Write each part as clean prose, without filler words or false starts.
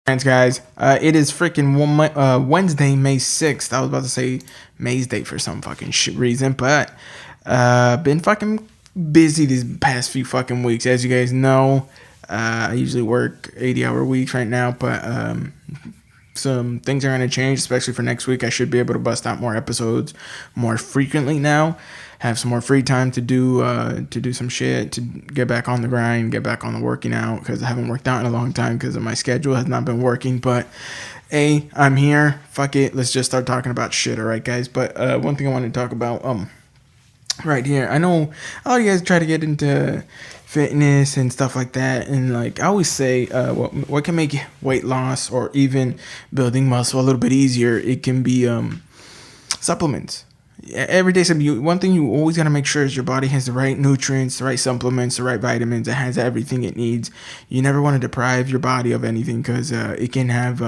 Thanks, guys. It is freaking Wednesday, May 6th. I was about to say May's Day for some fucking shit reason, but been fucking busy these past few fucking weeks. As you guys know, I usually work 80-hour weeks right now, but some things are going to change, especially for next week. I should be able to bust out more episodes more frequently now. Have some more free time to do some shit, to get back on the grind, get back on the working out, because I haven't worked out in a long time because of my schedule has not been working. But hey, I'm here. Fuck it. Let's just start talking about shit, all right, guys? But one thing I want to talk about right here. I know a lot of you guys try to get into fitness and stuff like that, and like I always say, what can make weight loss or even building muscle a little bit easier? It can be supplements. Every day, one thing you always got to make sure is your body has the right nutrients, the right supplements, the right vitamins. It has everything it needs. You never want to deprive your body of anything, because it can have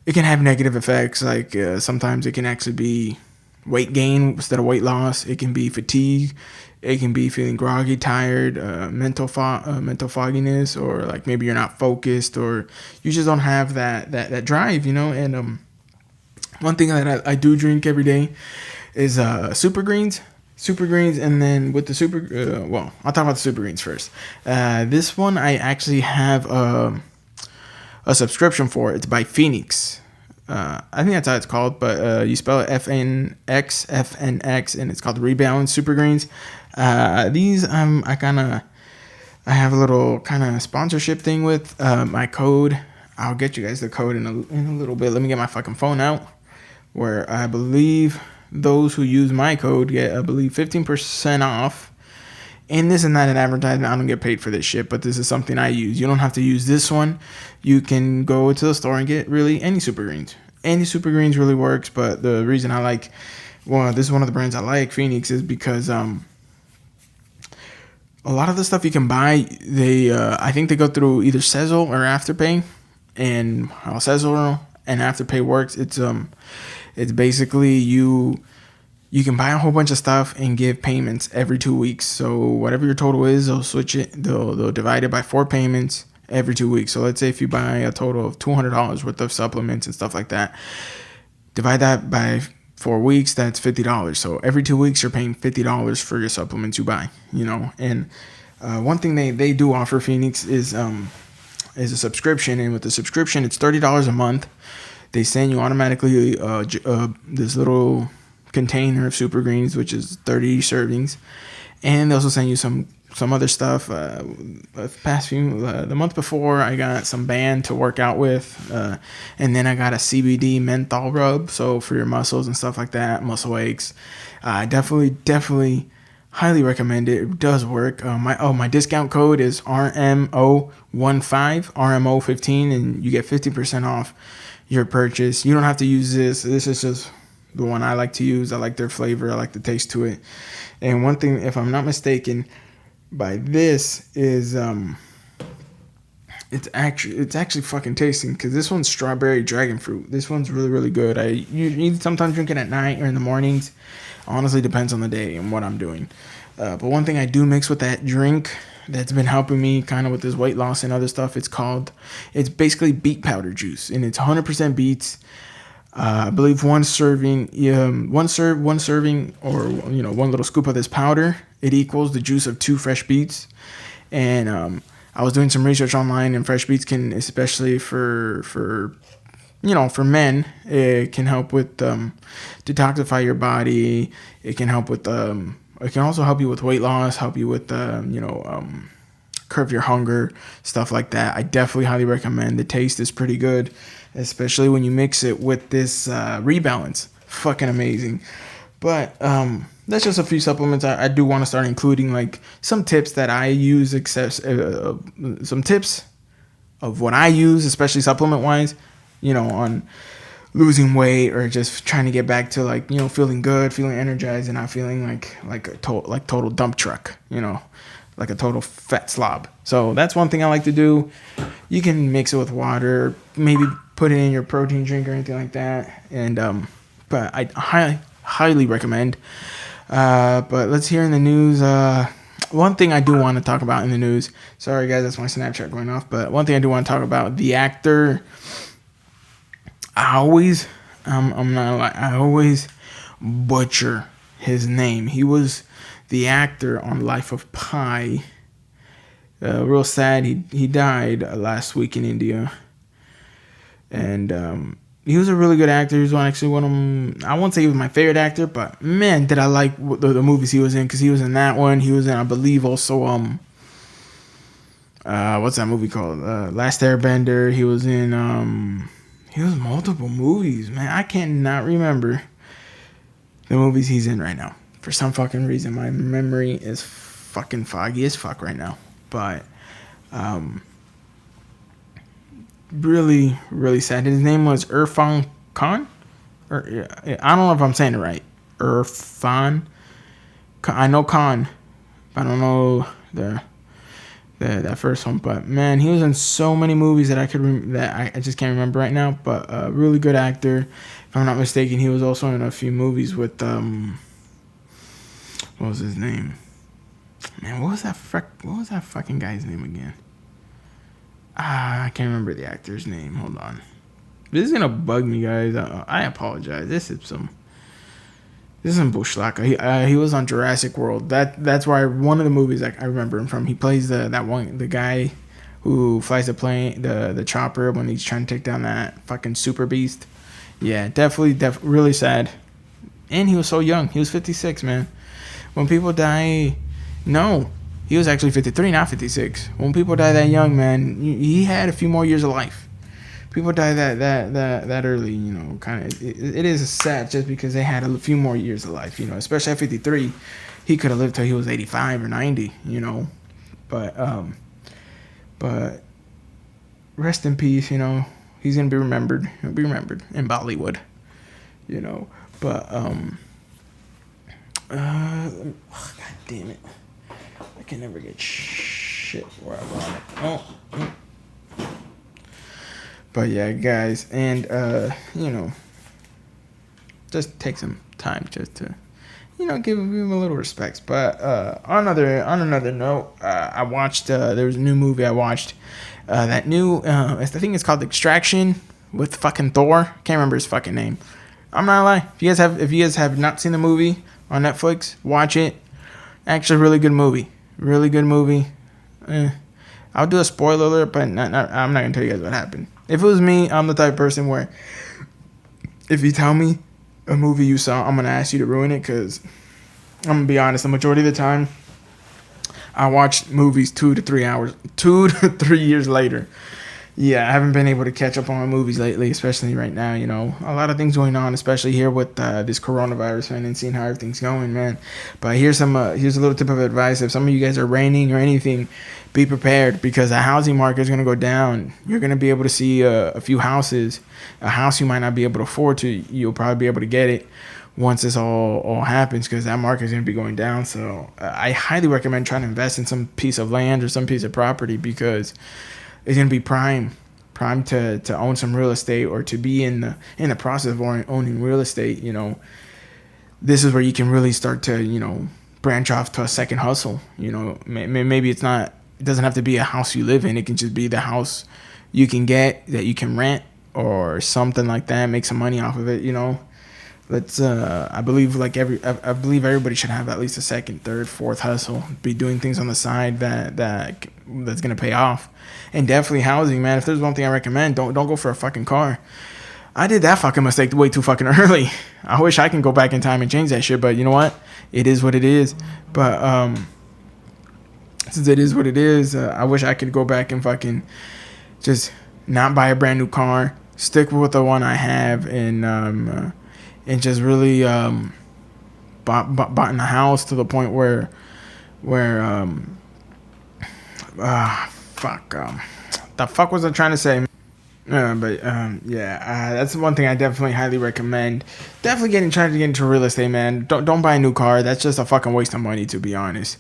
negative effects. Like sometimes it can actually be weight gain instead of weight loss. It can be fatigue. It can be feeling groggy, tired, mental fogginess, or like maybe you're not focused, or you just don't have that drive, And one thing that I do drink every day is Supergreens, and then with the I'll talk about the Supergreens first. This one I actually have a subscription for. It's by Phoenix. I think that's how it's called, but you spell it FNX, and it's called Rebalance Supergreens. These I have a little kind of sponsorship thing with my code. I'll get you guys the code in a little bit. Let me get my fucking phone out, where I believe those who use my code get, 15% off. And this is not an advertisement. I don't get paid for this shit, but this is something I use. You don't have to use this one. You can go to the store and get really any Supergreens. Any Supergreens really works, but the reason I like, this is one of the brands I like, Phoenix, is because a lot of the stuff you can buy, I think they go through either Sezzle or Afterpay. And how Sezzle and Afterpay works, it's basically you can buy a whole bunch of stuff and give payments every 2 weeks. So whatever your total is, they'll divide it by 4 payments every 2 weeks. So let's say if you buy a total of $200 worth of supplements and stuff like that, divide that by 4 weeks, that's $50. So every 2 weeks you're paying $50 for your supplements you buy, And one thing they do offer, Phoenix, is a subscription, and with the subscription it's $30 a month. They send you automatically this little container of Supergreens, which is 30 servings, and they also send you some other stuff. The month before, I got some band to work out with, and then I got a CBD menthol rub, so for your muscles and stuff like that, muscle aches. Definitely highly recommend it. It does work. My discount code is RMO15, RMO15, and you get 50% off your purchase. You don't have to use this. This is just the one I like to use. I like their flavor. I like the taste to it. And one thing, if I'm not mistaken, by this is it's actually fucking tasting, because this one's strawberry dragon fruit. This one's really, really good. You sometimes drink it at night or in the mornings. Honestly, depends on the day and what I'm doing. But one thing I do mix with that drink that's been helping me kind of with this weight loss and other stuff, it's basically beet powder juice, and it's 100% beets. I believe one serving or one little scoop of this powder, it equals the juice of 2 fresh beets. And I was doing some research online, and fresh beets can, especially for men, it can help with detoxify your body. It can help with it can also help you with weight loss, help you with curb your hunger, stuff like that. I definitely highly recommend. The taste is pretty good, especially when you mix it with this Rebalance. Fucking amazing. But that's just a few supplements. I do want to start including like some tips that I use, some tips of what I use, especially supplement wise, on losing weight or just trying to get back to feeling good, feeling energized, and not feeling like a total dump truck, like a total fat slob. So that's one thing I like to do. You can mix it with water, maybe put it in your protein drink or anything like that. And but I highly recommend. But let's hear in the news. one thing I do want to talk about in the news. Sorry, guys, that's my Snapchat going off. But one thing I do want to talk about, the actor. I'm not gonna lie, I always butcher his name. He was the actor on Life of Pi. Real sad. He died last week in India, and he was a really good actor. He was actually one of them. I won't say he was my favorite actor, but man, did I like the movies he was in, because he was in that one. He was in, I believe, also what's that movie called? Last Airbender. He was in he was multiple movies, man. I cannot remember the movies he's in right now. For some fucking reason, my memory is fucking foggy as fuck right now. But really, really sad. His name was Irrfan Khan. I don't know if I'm saying it right. Irrfan. I know Khan, but I don't know that first one. But man, he was in so many movies that I just can't remember right now. But a really good actor. If I'm not mistaken, he was also in a few movies with what was his name? Man, what was that fucking guy's name again? I can't remember the actor's name. Hold on. This is gonna bug me, guys. I apologize. This is some Bushlaka. He was on Jurassic World. That's why one of the movies I remember him from. He plays the guy who flies the plane, the chopper, when he's trying to take down that fucking super beast. Yeah, definitely really sad. And he was so young. He was 56, man. When people die, no, he was actually 53, not 56. When people die that young, man, he had a few more years of life. People die that early, you know, kind of. It is sad just because they had a few more years of life, you know. Especially at 53, he could have lived till he was 85 or 90, you know. But rest in peace, you know. He's gonna be remembered. He'll be remembered in Bollywood, you know. But God damn it, I can never get shit where I want it. Oh. But yeah, guys, and you know, just take some time just to, you know, give him a little respect. But on another note, I watched. There was a new movie I watched. That new, I think it's called Extraction with fucking Thor. Can't remember his fucking name. I'm not gonna lie. If you guys have not seen the movie on Netflix, watch it. Actually, really good movie. Really good movie. I'll do a spoiler alert, but I'm not gonna tell you guys what happened. If it was me, I'm the type of person where if you tell me a movie you saw, I'm gonna ask you to ruin it, because I'm gonna be honest, the majority of the time I watch movies 2 to 3 years later. Yeah, I haven't been able to catch up on my movies lately, especially right now, you know. A lot of things going on, especially here with this coronavirus, man, and seeing how everything's going, man. But here's a little tip of advice. If some of you guys are renting or anything, be prepared, because the housing market is going to go down. You're going to be able to see a few houses. A house you might not be able to afford to, you'll probably be able to get it once this all happens, because that market is going to be going down. So I highly recommend trying to invest in some piece of land or some piece of property, because it's going to be prime to own some real estate, or to be in the process of owning real estate. You know, this is where you can really start to, you know, branch off to a second hustle. You know, maybe it doesn't have to be a house you live in. It can just be the house you can get that you can rent or something like that. Make some money off of it. You know, I believe everybody should have at least a second, third, fourth hustle. Be doing things on the side that's gonna pay off. And definitely housing, man. If there's one thing I recommend, don't go for a fucking car. I did that fucking mistake way too fucking early. I wish I can go back in time and change that shit, but you know what? It is what it is. But since it is what it is, I wish I could go back and fucking just not buy a brand new car, stick with the one I have, and just really bought in a house to the point where the fuck was I trying to say? That's one thing I definitely highly recommend. Definitely trying to get into real estate, man. Don't buy a new car. That's just a fucking waste of money, to be honest.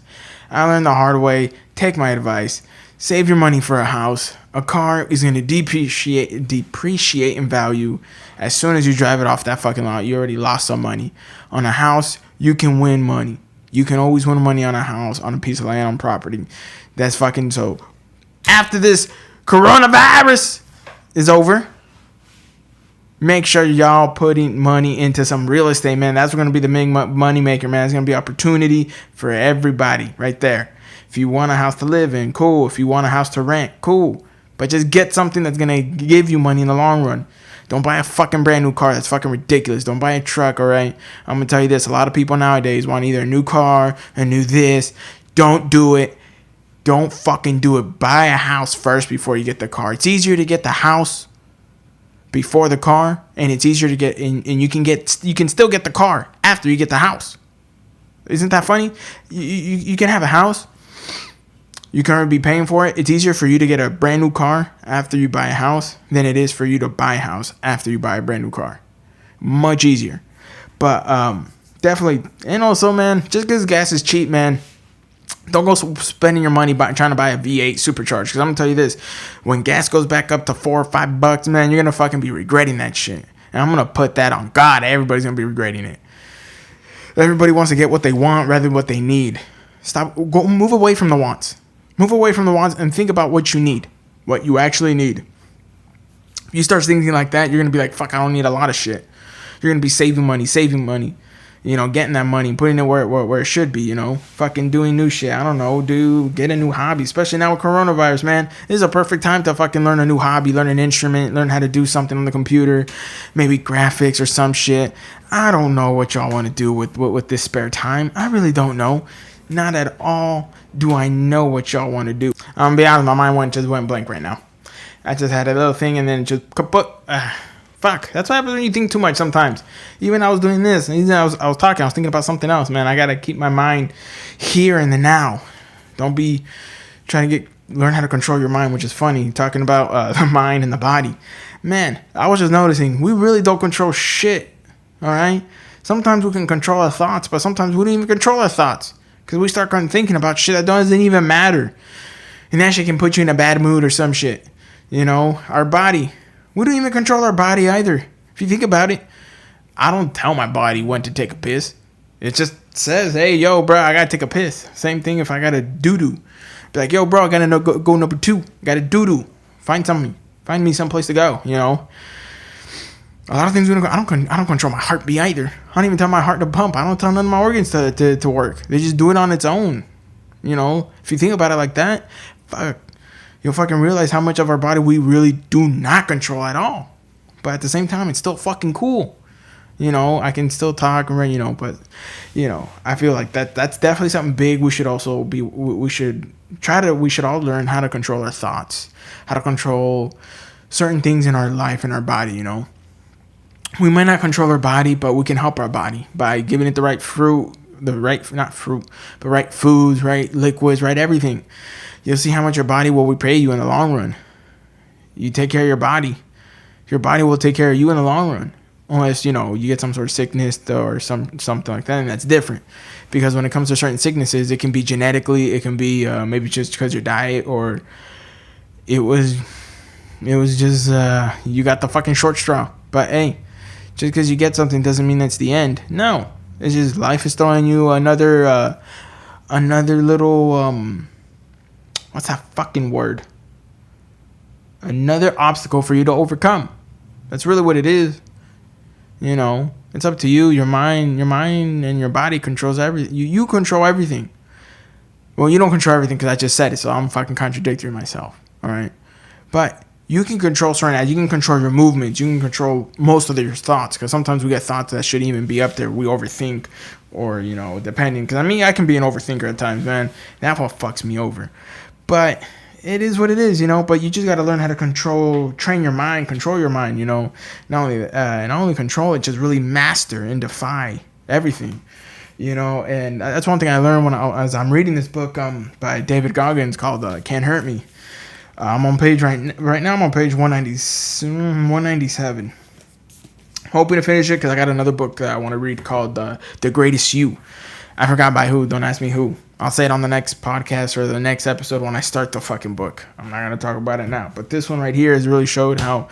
I learned the hard way. Take my advice. Save your money for a house. A car is going to depreciate in value as soon as you drive it off that fucking lot. You already lost some money. On a house, you can win money. You can always win money on a house, on a piece of land, on property. That's fucking so. After this coronavirus is over, make sure y'all putting money into some real estate, man. That's going to be the big money maker, man. It's going to be opportunity for everybody right there. If you want a house to live in, cool. If you want a house to rent, cool. But just get something that's going to give you money in the long run. Don't buy a fucking brand new car. That's fucking ridiculous. Don't buy a truck, all right? I'm going to tell you this. A lot of people nowadays want either a new car, a new this. Don't do it. Don't fucking do it. Buy a house first before you get the car. It's easier to get the house before the car, and it's easier to get, and you can still get the car after you get the house. Isn't that funny? You can have a house. You can already be paying for it. It's easier for you to get a brand new car after you buy a house than it is for you to buy a house after you buy a brand new car. Much easier. But definitely, and also, man, just because gas is cheap, man, don't go spending your money trying to buy a V8 supercharged. Because I'm going to tell you this. When gas goes back up to $4 or $5, man, you're going to fucking be regretting that shit. And I'm going to put that on God. Everybody's going to be regretting it. Everybody wants to get what they want rather than what they need. Move away from the wants. Move away from the wants and think about what you need. What you actually need. If you start thinking like that, you're going to be like, fuck, I don't need a lot of shit. You're going to be saving money. You know, getting that money, putting it where it should be, you know. Fucking doing new shit. I don't know, get a new hobby. Especially now with coronavirus, man. This is a perfect time to fucking learn a new hobby, learn an instrument, learn how to do something on the computer. Maybe graphics or some shit. I don't know what y'all want to do with this spare time. I really don't know. Not at all do I know what y'all want to do. I'm gonna be honest, my mind just went blank right now. I just had a little thing and then just kaput. Fuck. That's what happens when you think too much sometimes. Even I was doing this, and I was talking, I was thinking about something else, man. I gotta keep my mind here in the now. Don't be trying to learn how to control your mind, which is funny. Talking about the mind and the body. Man, I was just noticing, we really don't control shit. Alright? Sometimes we can control our thoughts, but sometimes we don't even control our thoughts. Because we start thinking about shit that doesn't even matter. And that shit can put you in a bad mood or some shit. You know, our body. We don't even control our body either. If you think about it, I don't tell my body when to take a piss. It just says, hey, yo, bro, I gotta take a piss. Same thing if I gotta doo-doo. Be like, yo, bro, I gotta go number 2. Gotta doo-doo. Find me someplace to go, you know. A lot of things I don't control my heartbeat either. I don't even tell my heart to pump. I don't tell none of my organs to work. They just do it on its own. You know, if you think about it like that, fuck, you'll fucking realize how much of our body we really do not control at all. But at the same time, it's still fucking cool. You know, I can still talk, you know, but, you know, I feel like that's definitely something big. We should also we should all learn how to control our thoughts, how to control certain things in our life and our body, you know. We might not control our body, but we can help our body by giving it the right right foods, right liquids, right everything. You'll see how much your body will repay you in the long run. You take care of your body will take care of you in the long run. Unless, you know, you get some sort of sickness or something like that, and that's different. Because when it comes to certain sicknesses, it can be genetically, it can be maybe just because your diet, or it was just you got the fucking short straw. But hey, just because you get something doesn't mean that's the end. No, it's just life is throwing you another little what's that fucking word? Another obstacle for you to overcome. That's really what it is. You know, it's up to you. Your mind and your body controls everything. You control everything. Well, you don't control everything because I just said it, so I'm fucking contradicting myself. All right, but you can control certain acts. You can control your movements. You can control most of your thoughts, because sometimes we get thoughts that shouldn't even be up there. We overthink, or, you know, depending. Because, I mean, I can be an overthinker at times, man. That what fucks me over. But it is what it is, you know. But you just got to learn how to train your mind, control your mind, you know. Not only control it, just really master and defy everything, you know. And that's one thing I learned as I'm reading this book by David Goggins called Can't Hurt Me. I'm on page right now. I'm on page 197. Hoping to finish it because I got another book that I want to read called The Greatest You. I forgot by who. Don't ask me who. I'll say it on the next podcast or the next episode when I start the fucking book. I'm not going to talk about it now. But this one right here has really showed how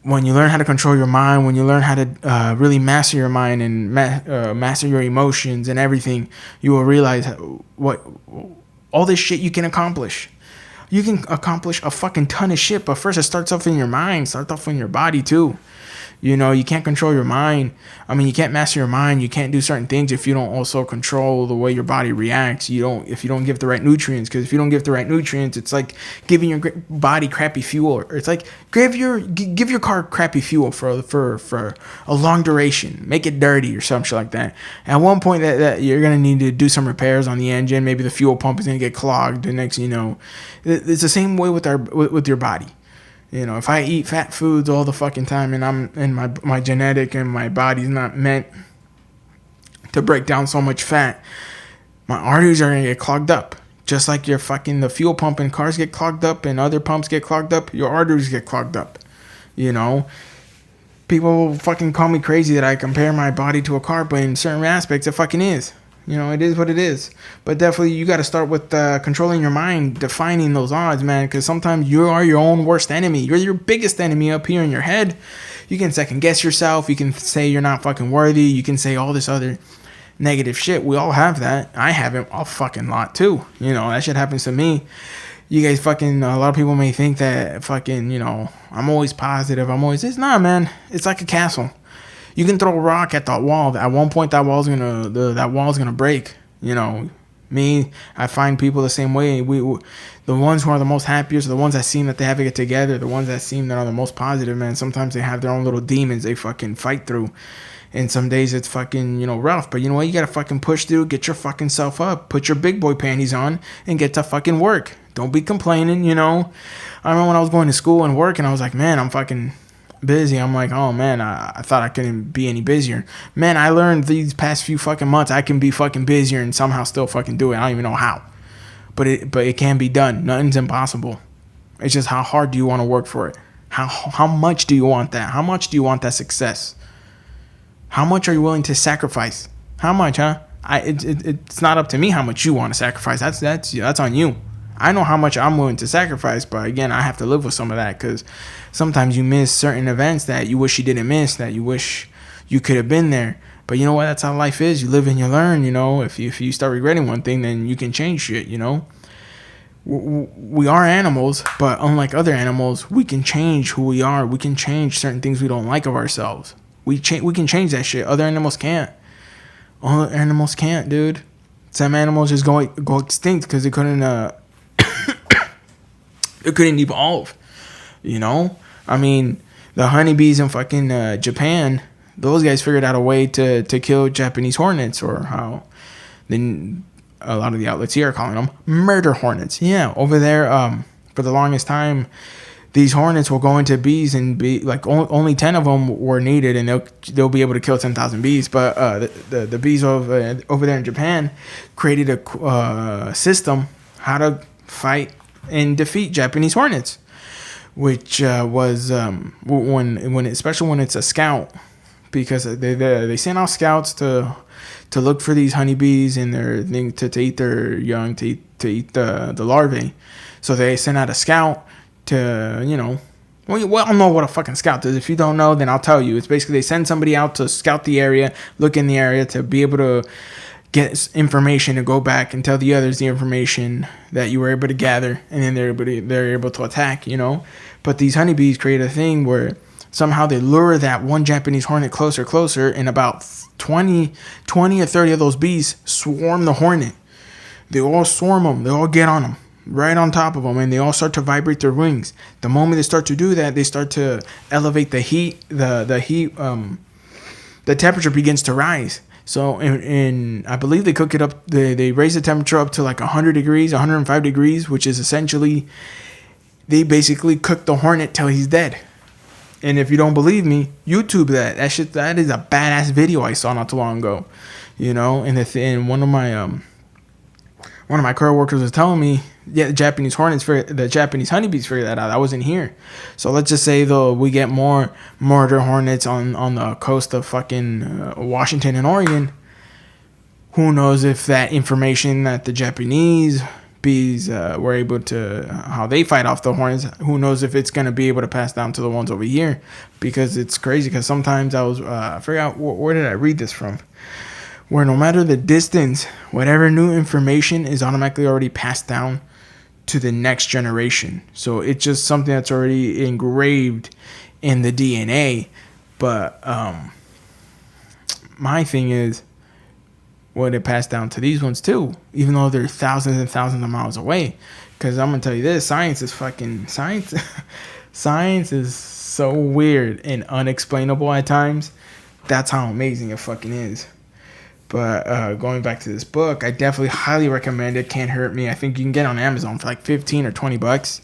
when you learn how to control your mind, when you learn how to really master your mind and master your emotions and everything, you will realize what all this shit you can accomplish. You can accomplish a fucking ton of shit, but first it starts off in your mind, starts off in your body too. You know, you can't control your mind. I mean, you can't master your mind. You can't do certain things if you don't also control the way your body reacts. If you don't give the right nutrients, because if you don't give the right nutrients, it's like giving your body crappy fuel. Or it's like give your car crappy fuel for a long duration. Make it dirty or some shit like that. At one point, that you're gonna need to do some repairs on the engine. Maybe the fuel pump is gonna get clogged. The next, it's the same way with your body. You know, if I eat fat foods all the fucking time and my genetic and my body's not meant to break down so much fat, my arteries are gonna get clogged up. Just like the fuel pump in cars get clogged up and other pumps get clogged up, your arteries get clogged up. You know, people fucking call me crazy that I compare my body to a car, but in certain aspects it fucking is. You know, it is what it is. But definitely you got to start with controlling your mind, defining those odds, man, because sometimes you are your own worst enemy. You're your biggest enemy up here in your head. You can second guess yourself. You can say you're not fucking worthy. You can say all this other negative shit. We all have that. I have it a fucking lot too. You know, that shit happens to me. You guys fucking, a lot of people may think that fucking, I'm always positive. It's not, man. It's like a castle. You can throw a rock at that wall. At one point, that wall's gonna break. You know, me, I find people the same way. The ones who are the most happiest, are the ones that seem that they have it together, the ones that seem that are the most positive, man. Sometimes they have their own little demons they fucking fight through, and some days it's fucking rough. But you know what? You gotta fucking push through, get your fucking self up, put your big boy panties on, and get to fucking work. Don't be complaining. I remember when I was going to school and work, and I was like, man, I'm fucking busy. I'm like, oh man, I thought I couldn't be any busier. Man, I learned these past few fucking months I can be fucking busier and somehow still fucking do it. I don't even know how, but it can be done. Nothing's impossible. It's just how hard do you want to work for it? How much do you want that? How much do you want that success? How much are you willing to sacrifice? How much, huh? It's not up to me how much you want to sacrifice. That's on you. I know how much I'm willing to sacrifice, but again, I have to live with some of that because sometimes you miss certain events that you wish you didn't miss, that you wish you could have been there. But you know what? That's how life is. You live and you learn. If you start regretting one thing, then you can change shit. We are animals, but unlike other animals, we can change who we are. We can change certain things we don't like of ourselves. We can change that shit. Other animals can't. Other animals can't, dude. Some animals just go extinct because they couldn't it couldn't evolve. I mean, the honeybees in fucking Japan, those guys figured out a way to kill Japanese hornets, or how then a lot of the outlets here are calling them murder hornets. Yeah, over there, for the longest time, these hornets will go into bees and be like only 10 of them were needed, and they'll be able to kill 10,000 bees. But the bees over there in Japan created a system how to fight and defeat Japanese hornets, which was especially when it's a scout, because they send out scouts to look for these honeybees and their thing to eat their young, to eat the larvae. So they send out a scout to we all know what a fucking scout is. If you don't know, then I'll tell you. It's basically they send somebody out to scout the area, look in the area, to be able to get information to go back and tell the others the information that you were able to gather, and then they're able to attack. But these honeybees create a thing where somehow they lure that one Japanese hornet closer, and about 20 or 30 of those bees swarm the hornet. They all swarm them. They all get on them, right on top of them, and they all start to vibrate their wings. The moment they start to do that, they start to elevate the heat. The temperature begins to rise. So, I believe they cook it up. They raise the temperature up to like 100 degrees, 105 degrees, which is essentially, they basically cook the hornet till he's dead. And if you don't believe me, YouTube that. That is a badass video I saw not too long ago. And one of my coworkers was telling me, yeah, the Japanese honeybees figured that out. I wasn't here. So let's just say though we get more murder hornets on the coast of fucking Washington and Oregon. Who knows if that information that the Japanese bees were able to, how they fight off the hornets. Who knows if it's going to be able to pass down to the ones over here, because it's crazy. Because sometimes I forgot where did I read this from, where no matter the distance, whatever new information is automatically already passed down to the next generation. So it's just something that's already engraved in the DNA. But my thing is, would it pass down to these ones too, even though they're thousands and thousands of miles away? Because I'm gonna tell you this, science is science is so weird and unexplainable at times. That's how amazing it fucking is. But going back to this book, I definitely highly recommend it. Can't Hurt Me. I think you can get it on Amazon for like 15 or 20 bucks.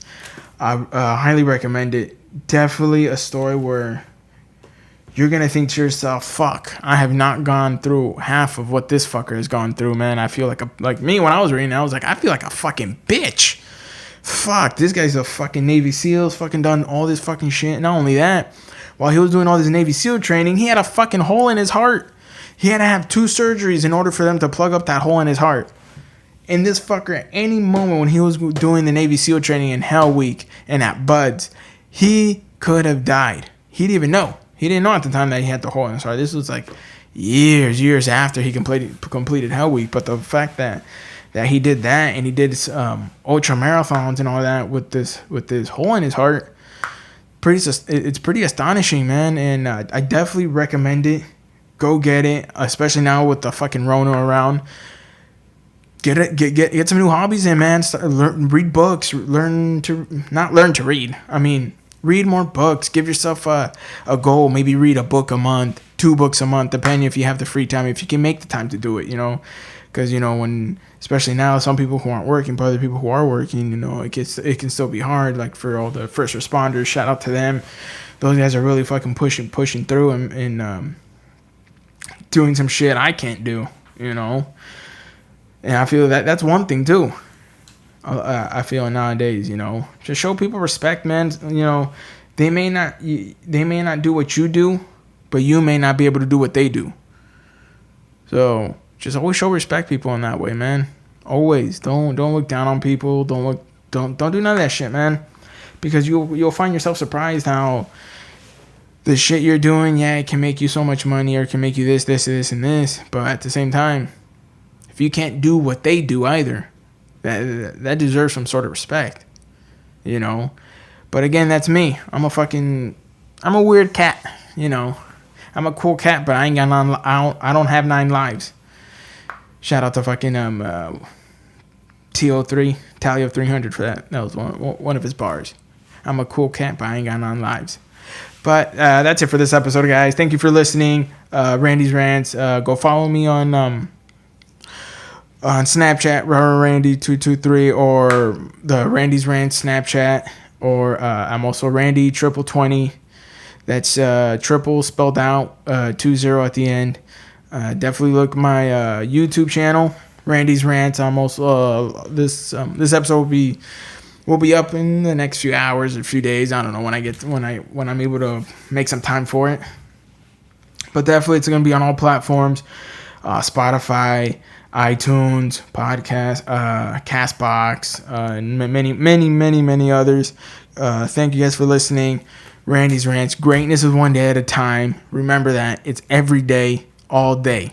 I highly recommend it. Definitely a story where you're going to think to yourself, fuck, I have not gone through half of what this fucker has gone through, man. I feel like me when I was reading, I was like, I feel like a fucking bitch. Fuck, this guy's a fucking Navy SEAL, fucking done all this fucking shit. Not only that, while he was doing all this Navy SEAL training, he had a fucking hole in his heart. He had to have 2 surgeries in order for them to plug up that hole in his heart. And this fucker, at any moment when he was doing the Navy SEAL training in Hell Week and at Buds, he could have died. He didn't even know. He didn't know at the time that he had the hole in his heart. This was like years after he completed Hell Week. But the fact that he did that, and he did ultra marathons and all that with this hole in his heart, it's pretty astonishing, man. And I definitely recommend it. Go get it, especially now with the fucking Rona around. Get some new hobbies in, man. Read books. Not learn to read. I mean, read more books. Give yourself a goal. Maybe read a book a month, 2 books a month, depending if you have the free time, if you can make the time to do it, you know. Because, you know, when, especially now, some people who aren't working, but other people who are working, you know, it can still be hard. Like for all the first responders, shout out to them. Those guys are really fucking pushing through and doing some shit I can't do, you know. And I feel that's one thing too. I feel nowadays, you know, just show people respect, man. You know, they may not do what you do, but you may not be able to do what they do. So just always show respect people in that way, man. Always don't look down on people. Don't do none of that shit, man. Because you'll find yourself surprised how the shit you're doing, yeah, it can make you so much money, or it can make you this, and this. But at the same time, if you can't do what they do either, that deserves some sort of respect, you know. But again, that's me. I'm a weird cat, you know. I'm a cool cat, but I ain't got I don't have 9 lives. Shout out to fucking TO3, Tally of 300 for that. That was one of his bars. I'm a cool cat, but I ain't got 9 lives. But that's it for this episode, guys. Thank you for listening. Randy's Rants. Go follow me on Snapchat, Randy223, or the Randy's Rants Snapchat, or I'm also Randy 2020. That's triple spelled out, 20 at the end. Definitely look my YouTube channel, Randy's Rants. I'm also this episode will be up in the next few hours or few days. I don't know when I'm able to make some time for it. But definitely it's going to be on all platforms, Spotify, iTunes, podcast, Castbox, and many others. Thank you guys for listening. Randy's Rants. Greatness is one day at a time. Remember that. It's every day, all day.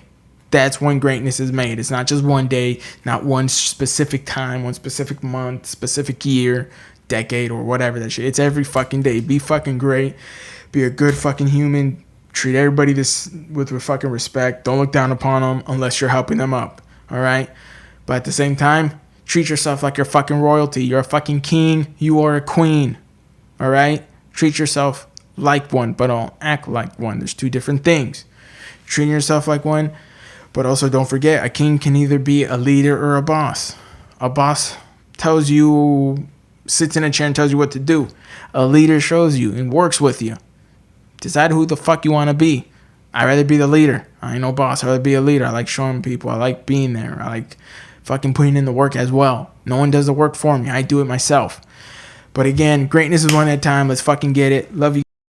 That's when greatness is made. It's not just one day, not one specific time, one specific month, specific year, decade, or whatever that shit. It's every fucking day. Be fucking great. Be a good fucking human. Treat everybody with fucking respect. Don't look down upon them unless you're helping them up. All right? But at the same time, treat yourself like you're fucking royalty. You're a fucking king. You are a queen. All right? Treat yourself like one, but don't act like one. There's 2 different things. Treating yourself like one, but also don't forget, a king can either be a leader or a boss. A boss sits in a chair and tells you what to do. A leader shows you and works with you. Decide who the fuck you want to be. I'd rather be the leader. I ain't no boss. I'd rather be a leader. I like showing people. I like being there. I like fucking putting in the work as well. No one does the work for me. I do it myself. But again, greatness is one at a time. Let's fucking get it. Love you.